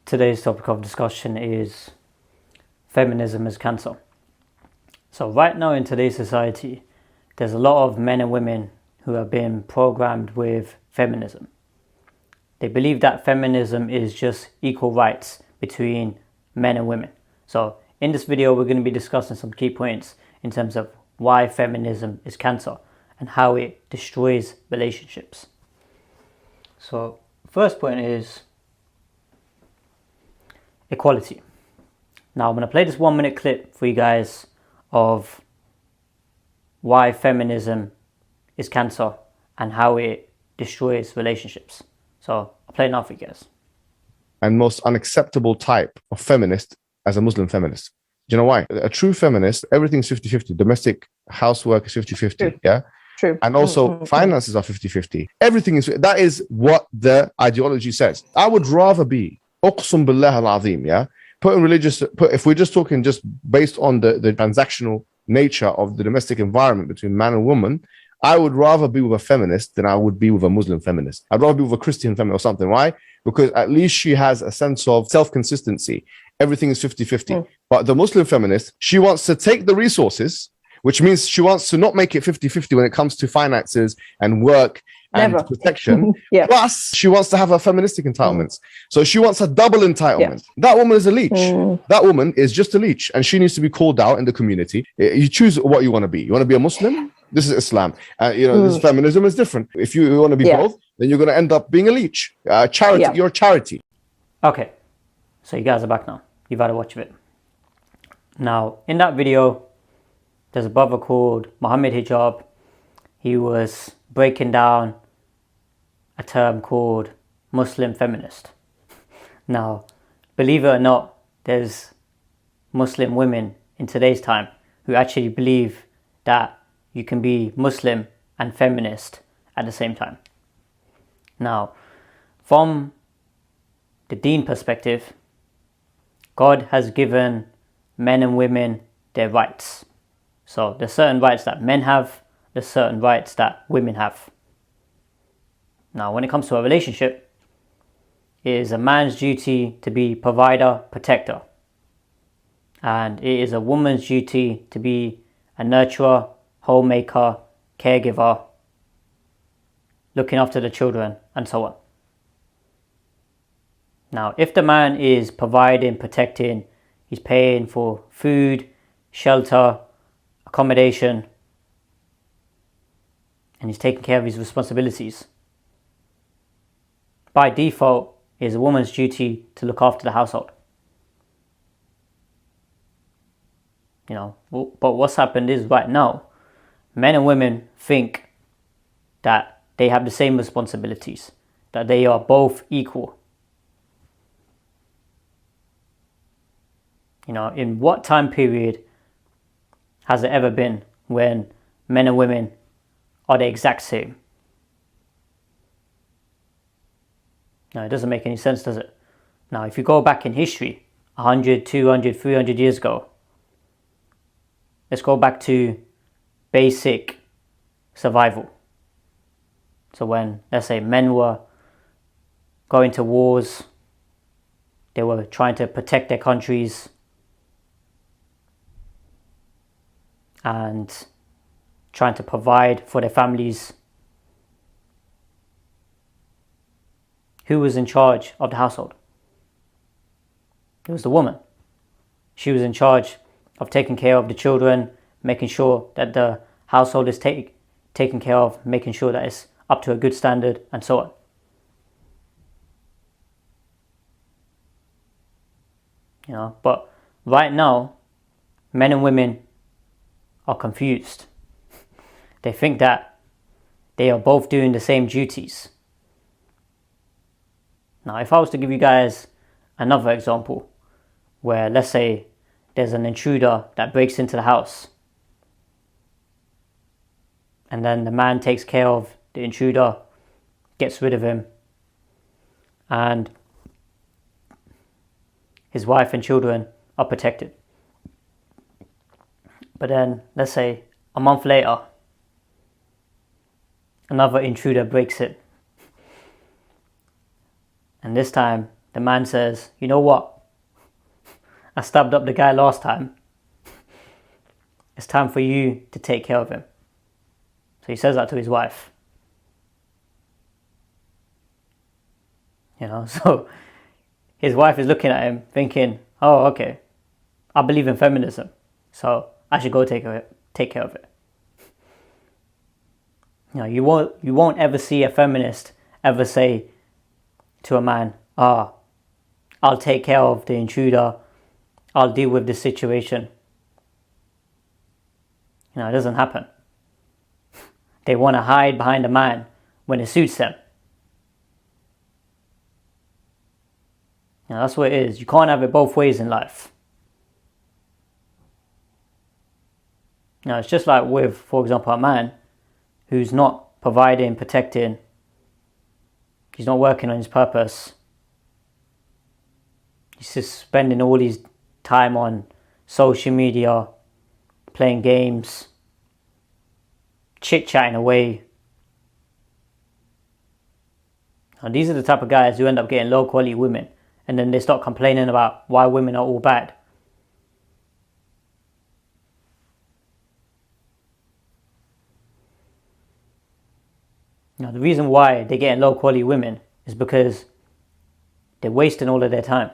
Today's topic of discussion is feminism as cancer. So right now in today's society, there's a lot of men and women who have been programmed with feminism. They believe that feminism is just equal rights between men and women. So in this video, we're going to be discussing some key points in terms of why feminism is cancer and how it destroys relationships. So first point is equality. Now I'm going to play this 1-minute clip for you guys of why feminism is cancer and how it destroys relationships. So I'll play it now for you guys. And most unacceptable type of feminist as a Muslim feminist. Do you know why? A true feminist, everything's 50-50. Domestic housework is 50-50. Yeah. True. And also finances are 50-50. Everything is, that is what the ideology says. I would rather be, uqsum billah al-azim, yeah? If we're just talking just based on the transactional nature of the domestic environment between man and woman, I would rather be with a feminist than I would be with a Muslim feminist. I'd rather be with a Christian feminist or something. Why? Because at least she has a sense of self-consistency. Everything is 50-50. But the Muslim feminist, she wants to take the resources, which means she wants to not make it 50-50 when it comes to finances and work and protection. Yeah. Plus, she wants to have her feministic entitlements. So she wants a double entitlement. Yeah. That woman is a leech. That woman is just a leech, and she needs to be called out in the community. You choose what you want to be. You want to be a Muslim? This is Islam. This feminism is different. If you want to be both, then you're going to end up being a leech. Charity. You're a charity. Okay, so you guys are back now. You've had a watch of it. Now, in that video, there's a brother called Muhammad Hijab. He was breaking down a term called Muslim feminist. Now, believe it or not, there's Muslim women in today's time who actually believe that you can be Muslim and feminist at the same time. Now, from the Deen perspective, God has given men and women their rights. So there's certain rights that men have, there's certain rights that women have. Now, when it comes to a relationship, it is a man's duty to be provider, protector. And it is a woman's duty to be a nurturer, homemaker, caregiver, looking after the children, and so on. Now, if the man is providing, protecting, he's paying for food, shelter, accommodation, and he's taking care of his responsibilities, by default, it is a woman's duty to look after the household. But what's happened is right now, men and women think that they have the same responsibilities, that they are both equal. In what time period has it ever been when men and women are the exact same? No, it doesn't make any sense, does it? Now, if you go back in history, 100, 200, 300 years ago, let's go back to basic survival. So when, let's say, men were going to wars, they were trying to protect their countries and trying to provide for their families. Who was in charge of the household? It was the woman. She was in charge of taking care of the children, making sure that the household is taken care of, making sure that it's up to a good standard, and so on. But right now, men and women are confused. They think that they are both doing the same duties. Now, if I was to give you guys another example where, let's say, there's an intruder that breaks into the house, and then the man takes care of the intruder, gets rid of him, and his wife and children are protected. But then, let's say, a month later, another intruder breaks in. And this time, the man says, you know what? I stabbed up the guy last time. It's time for you to take care of him. So he says that to his wife. So his wife is looking at him thinking, oh, okay, I believe in feminism, so I should go take care of it. You won't ever see a feminist ever say to a man, I'll take care of the intruder, I'll deal with the situation. It doesn't happen. They want to hide behind a man when it suits them. That's what it is. You can't have it both ways in life. It's just like with, for example, a man who's not providing, protecting, he's not working on his purpose. He's just spending all his time on social media, playing games, chit-chatting away. These are the type of guys who end up getting low-quality women, and then they start complaining about why women are all bad. The reason why they're getting low-quality women is because they're wasting all of their time.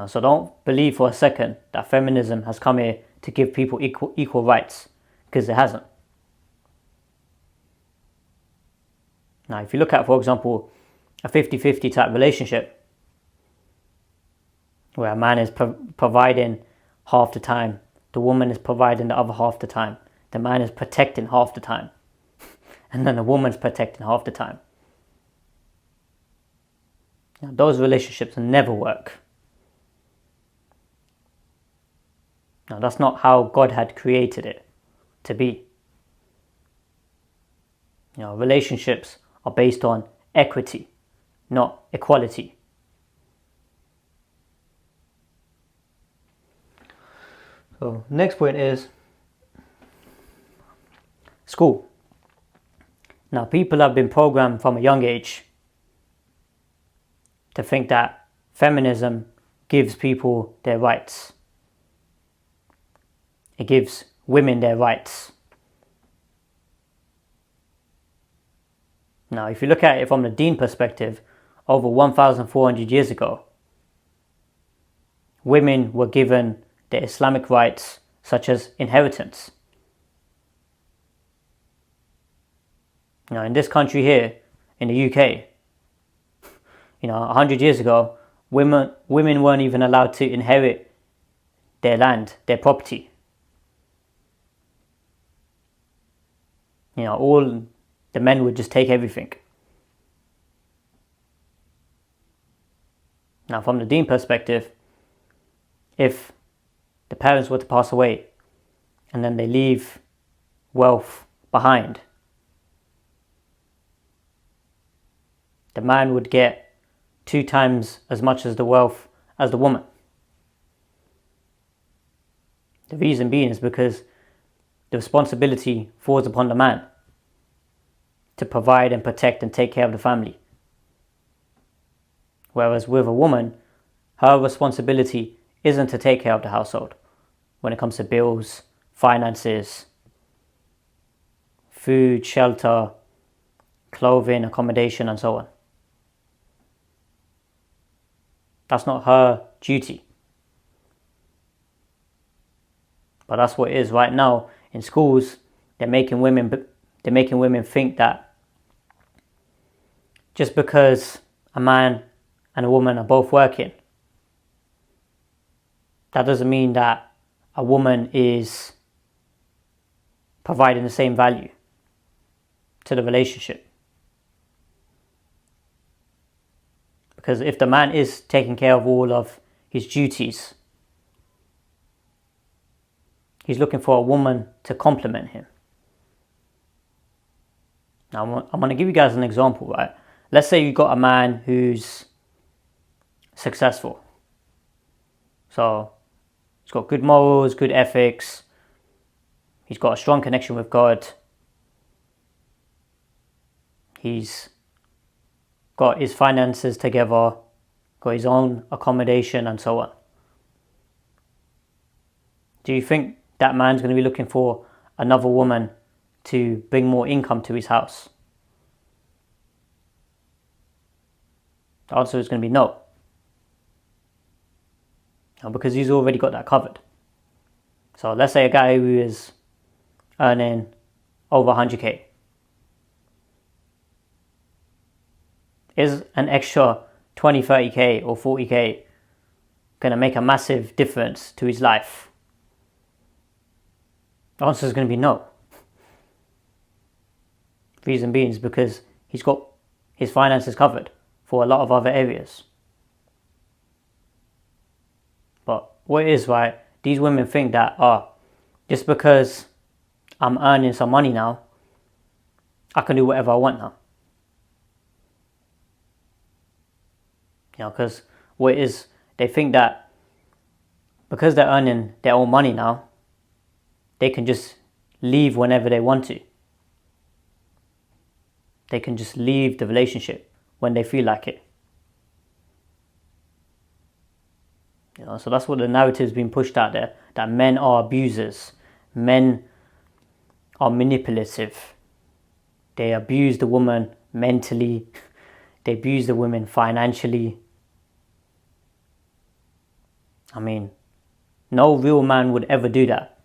So don't believe for a second that feminism has come here to give people equal rights, because it hasn't. Now, if you look at, for example, a 50-50 type relationship, where a man is providing half the time, the woman is providing the other half the time, the man is protecting half the time, and then the woman's protecting half the time. Now, those relationships never work. Now, that's not how God had created it to be. Relationships are based on equity, not equality. So, next point is school. Now, people have been programmed from a young age to think that feminism gives people their rights. It gives women their rights. Now, if you look at it from the Deen perspective, over 1,400 years ago, women were given their Islamic rights, such as inheritance. In this country here, in the UK, 100 years ago, women weren't even allowed to inherit their land, their property. All the men would just take everything. Now, from the Deen perspective, if the parents were to pass away and then they leave wealth behind, the man would get 2 times as much as the wealth as the woman. The reason being is because the responsibility falls upon the man to provide and protect and take care of the family. Whereas with a woman, her responsibility isn't to take care of the household when it comes to bills, finances, food, shelter, clothing, accommodation, and so on. That's not her duty. But that's what it is right now in schools. They're making women think that just because a man and a woman are both working, that doesn't mean that a woman is providing the same value to the relationship. Because if the man is taking care of all of his duties, he's looking for a woman to complement him. Now, I'm going to give you guys an example, right? Let's say you've got a man who's successful. So, he's got good morals, good ethics. He's got a strong connection with God. He's got his finances together, got his own accommodation and so on. Do you think that man's going to be looking for another woman to bring more income to his house? The answer is going to be no. Because he's already got that covered. So let's say a guy who is earning over 100k. Is an extra 20, 30k or 40k going to make a massive difference to his life? The answer is going to be no. Reason being is because he's got his finances covered for a lot of other areas. But what it is, right, these women think that, just because I'm earning some money now, I can do whatever I want now. Because what it is, they think that because they're earning their own money now, they can just leave whenever they want to. They can just leave the relationship when they feel like it. So that's what the narrative's been pushed out there, that men are abusers, men are manipulative. They abuse the woman mentally, they abuse the women financially. I mean, no real man would ever do that.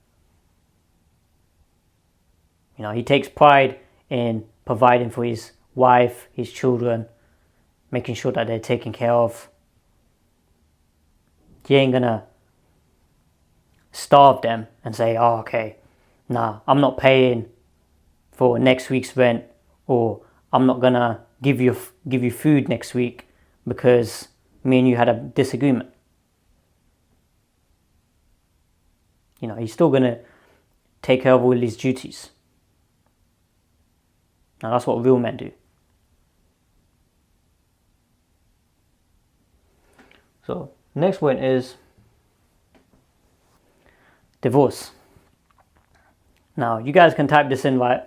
He takes pride in providing for his wife, his children, making sure that they're taken care of. He ain't gonna starve them and say, okay, nah, I'm not paying for next week's rent, or I'm not gonna give you food next week because me and you had a disagreement. He's still gonna take care of all his duties. Now that's what real men do. So next point is divorce. Now you guys can type this in, right?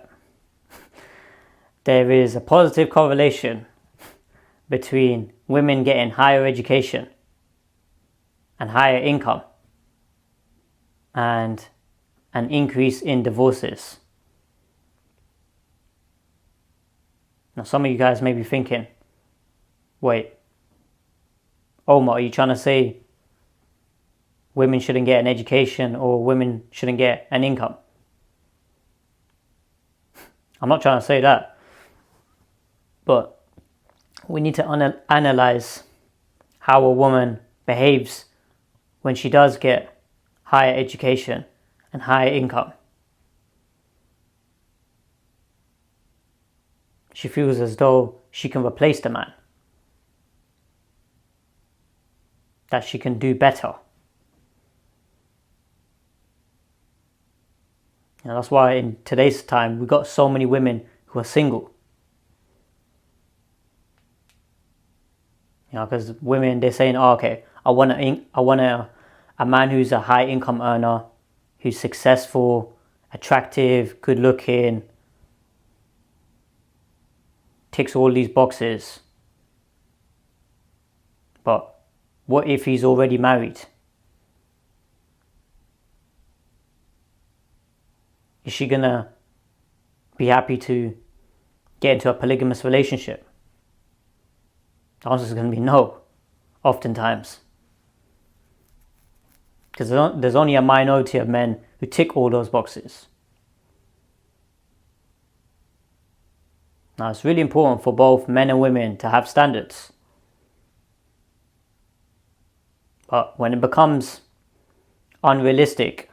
There is a positive correlation between women getting higher education and higher income and an increase in divorces. Now some of you guys may be thinking, wait, Omar, are you trying to say women shouldn't get an education or women shouldn't get an income? I'm not trying to say that. But we need to analyze how a woman behaves when she does get higher education and higher income. She feels as though she can replace the man, that she can do better. That's why in today's time we've got so many women who are single. Because women, they're saying, okay, I want a man who's a high income earner, who's successful, attractive, good looking, ticks all these boxes. But what if he's already married? Is she gonna be happy to get into a polygamous relationship? The answer is going to be no, oftentimes. Because there's only a minority of men who tick all those boxes. Now, it's really important for both men and women to have standards. But when it becomes unrealistic,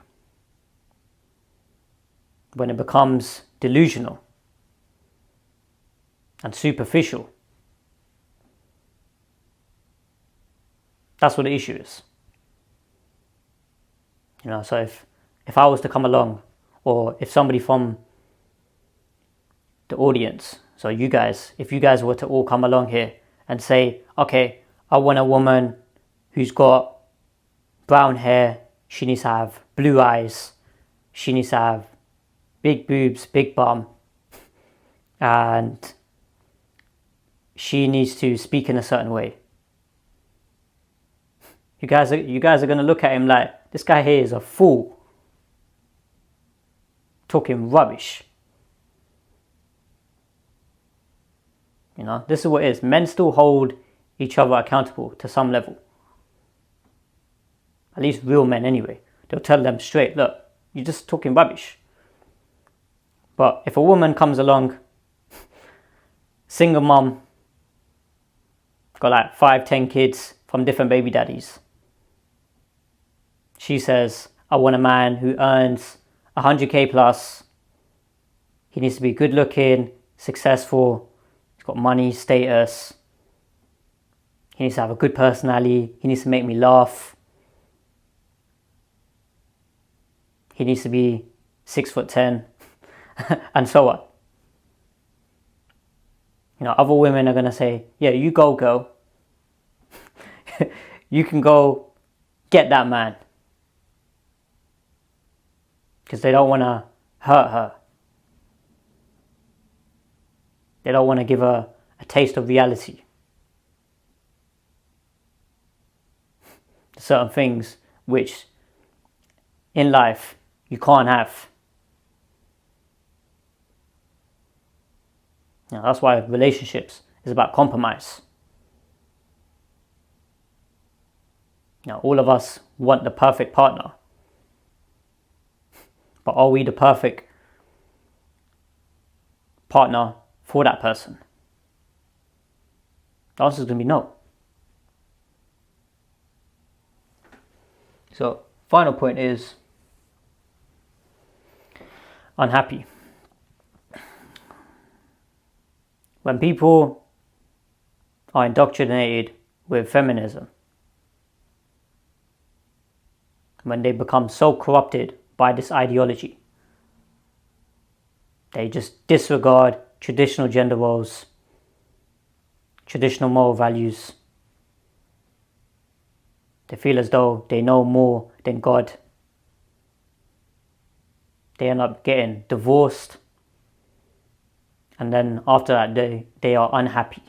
when it becomes delusional and superficial, that's what the issue is. So if I was to come along, or if somebody from the audience, so you guys, if you guys were to all come along here and say, okay, I want a woman who's got brown hair, she needs to have blue eyes, she needs to have big boobs, big bum, and she needs to speak in a certain way. You guys are going to look at him like, this guy here is a fool. Talking rubbish. You know, this is what it is. Men still hold each other accountable to some level. At least real men anyway. They'll tell them straight, look, you're just talking rubbish. But if a woman comes along, single mom, got like 5, 10 kids from different baby daddies. She says, I want a man who earns 100k plus. He needs to be good looking, successful, he's got money, status. He needs to have a good personality. He needs to make me laugh. He needs to be 6'10", and so on. You know, other women are going to say, yeah, you go, girl. You can go get that man. Because they don't want to hurt her. They don't want to give her a taste of reality. Certain things which in life you can't have. Now, that's why relationships is about compromise. Now, all of us want the perfect partner. But are we the perfect partner for that person? The answer is going to be no. So, final point is unhappy. When people are indoctrinated with feminism, when they become so corrupted by this ideology, they just disregard traditional gender roles, traditional moral values. They feel as though they know more than God. They end up getting divorced, and then after that they are unhappy.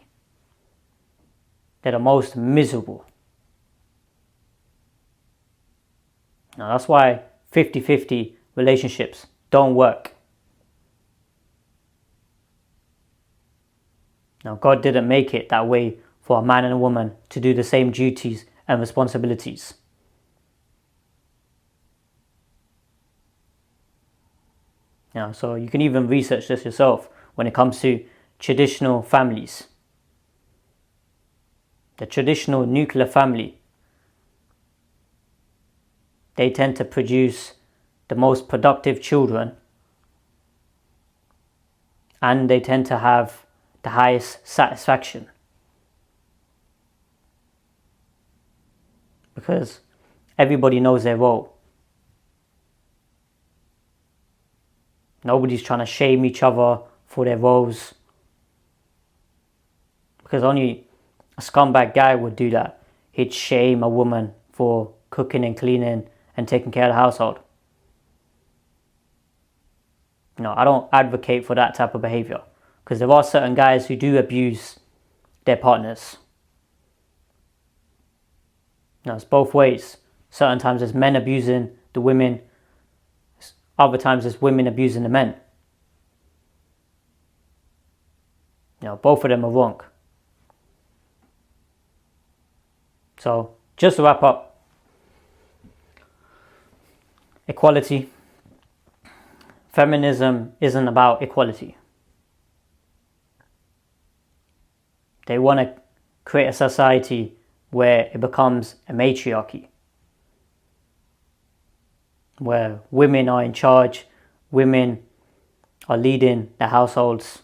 They're the most miserable. Now that's why 50-50 relationships don't work. Now God didn't make it that way for a man and a woman to do the same duties and responsibilities. Now, so you can even research this yourself when it comes to traditional families. The traditional nuclear family, they tend to produce the most productive children, and they tend to have the highest satisfaction. Because everybody knows their role. Nobody's trying to shame each other for their roles. Because only a scumbag guy would do that. He'd shame a woman for cooking and cleaning and taking care of the household. No, I don't advocate for that type of behavior. Because there are certain guys who do abuse their partners. No, it's both ways. Certain times there's men abusing the women. Other times there's women abusing the men. You know, both of them are wrong. So, just to wrap up. Equality. Feminism isn't about equality. They want to create a society where it becomes a matriarchy, where women are in charge, women are leading the households.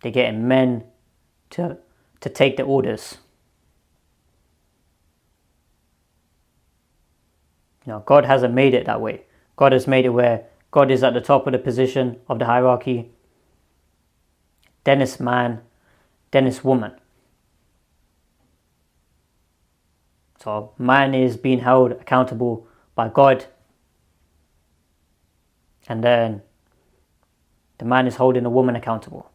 They're getting men to take the orders. You know, God hasn't made it that way. God has made it where God is at the top of the position of the hierarchy. Then it's man, then it's woman. So man is being held accountable by God. And then the man is holding the woman accountable.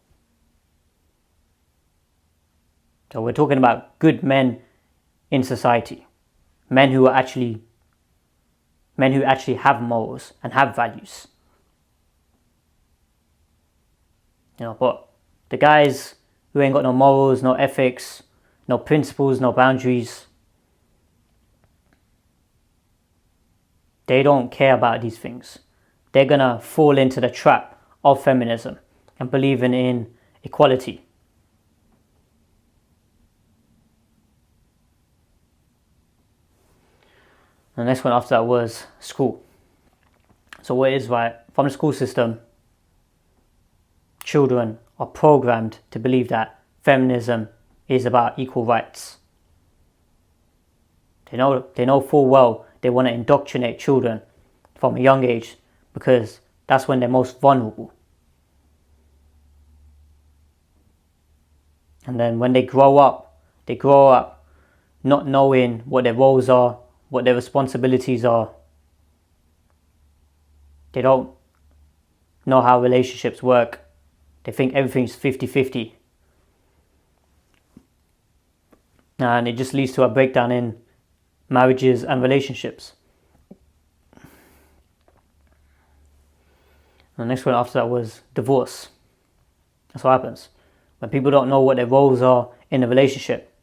So we're talking about good men in society, men who actually have morals and have values. But the guys who ain't got no morals, no ethics, no principles, no boundaries, they don't care about these things. They're gonna fall into the trap of feminism and believing in equality. The next one after that was school. So what is right, from the school system, children are programmed to believe that feminism is about equal rights. They know full well they want to indoctrinate children from a young age because that's when they're most vulnerable. And then when they grow up not knowing what their roles are, what their responsibilities are. They don't know how relationships work. They think everything's 50-50. And it just leads to a breakdown in marriages and relationships. The next one after that was divorce. That's what happens. When people don't know what their roles are in a relationship,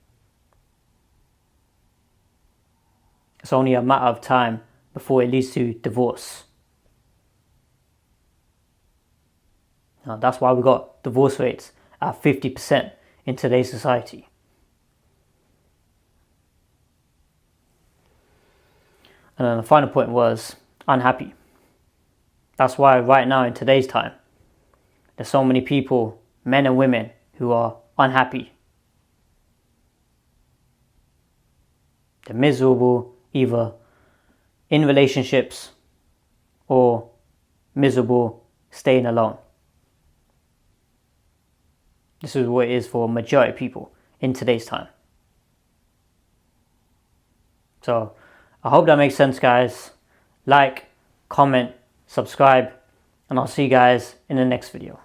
it's only a matter of time before it leads to divorce. Now, that's why we got divorce rates at 50% in today's society. And then the final point was unhappy. That's why right now in today's time, there's so many people, men and women, who are unhappy. They're miserable either in relationships or miserable staying alone. This is what it is for a majority of people in today's time. So I hope that makes sense, guys. Like, comment, subscribe, and I'll see you guys in the next video.